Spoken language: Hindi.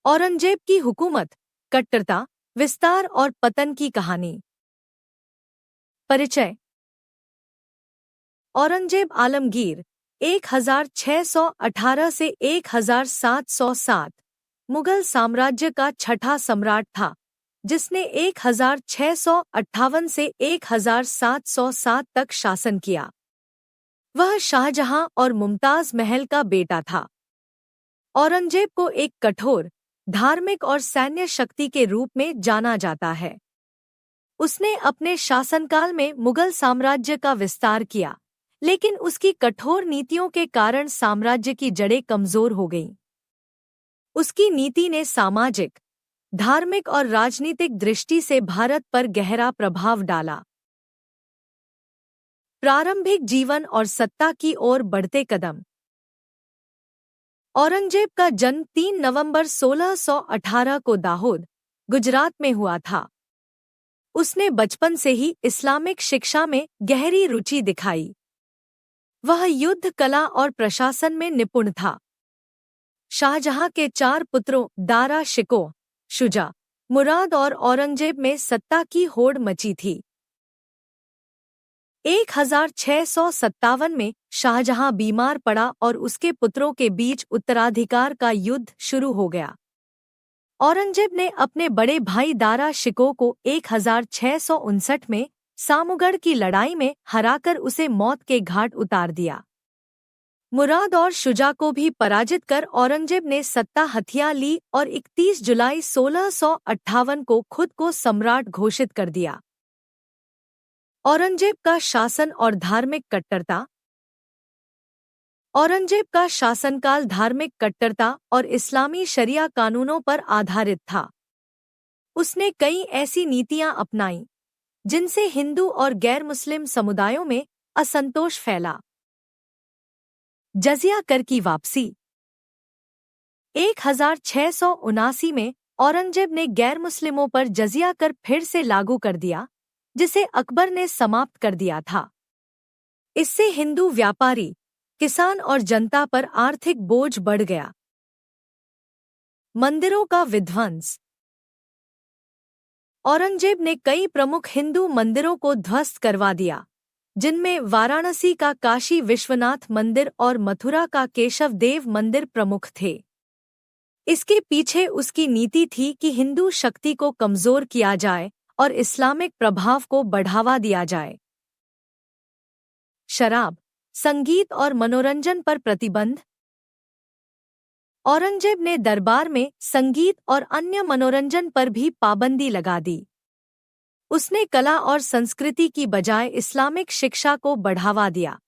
औरंगजेब की हुकूमत, कट्टरता, विस्तार और पतन की कहानी। परिचय। औरंगजेब आलमगीर 1618 से 1707 मुगल साम्राज्य का छठा सम्राट था, जिसने 1658 से 1707 तक शासन किया। वह शाहजहां और मुमताज महल का बेटा था। औरंगजेब को एक कठोर, धार्मिक और सैन्य शक्ति के रूप में जाना जाता है। उसने अपने शासनकाल में मुगल साम्राज्य का विस्तार किया, लेकिन उसकी कठोर नीतियों के कारण साम्राज्य की जड़ें कमजोर हो गईं। उसकी नीति ने सामाजिक, धार्मिक और राजनीतिक दृष्टि से भारत पर गहरा प्रभाव डाला। प्रारंभिक जीवन और सत्ता की ओर बढ़ते कदम। औरंगजेब का जन्म 3 नवंबर 1618 को दाहोद, गुजरात में हुआ था। उसने बचपन से ही इस्लामिक शिक्षा में गहरी रुचि दिखाई। वह युद्ध कला और प्रशासन में निपुण था। शाहजहां के 4 पुत्रों दारा शिकोह, शुजा, मुराद और औरंगजेब में सत्ता की होड़ मची थी। 1657 में शाहजहां बीमार पड़ा और उसके पुत्रों के बीच उत्तराधिकार का युद्ध शुरू हो गया। औरंगजेब ने अपने बड़े भाई दारा शिकोह को 1659 में सामुगढ़ की लड़ाई में हराकर उसे मौत के घाट उतार दिया। मुराद और शुजा को भी पराजित कर औरंगजेब ने सत्ता हथिया ली और 31 जुलाई 1658 को खुद को सम्राट घोषित कर दिया। औरंगजेब का शासन और धार्मिक कट्टरता। औरंगजेब का शासनकाल धार्मिक कट्टरता और इस्लामी शरिया कानूनों पर आधारित था। उसने कई ऐसी नीतियां अपनाईं, जिनसे हिंदू और गैर मुस्लिम समुदायों में असंतोष फैला। जजिया कर की वापसी। 1679 में औरंगजेब ने गैर मुस्लिमों पर जजिया कर फिर से लागू कर दिया, जिसे अकबर ने समाप्त कर दिया था। इससे हिंदू व्यापारी, किसान और जनता पर आर्थिक बोझ बढ़ गया। मंदिरों का विध्वंस। औरंगजेब ने कई प्रमुख हिंदू मंदिरों को ध्वस्त करवा दिया, जिनमें वाराणसी का काशी विश्वनाथ मंदिर और मथुरा का केशव देव मंदिर प्रमुख थे। इसके पीछे उसकी नीति थी कि हिंदू शक्ति को कमजोर किया जाए और इस्लामिक प्रभाव को बढ़ावा दिया जाए। शराब, संगीत और मनोरंजन पर प्रतिबंध। औरंगजेब ने दरबार में संगीत और अन्य मनोरंजन पर भी पाबंदी लगा दी। उसने कला और संस्कृति की बजाय इस्लामिक शिक्षा को बढ़ावा दिया।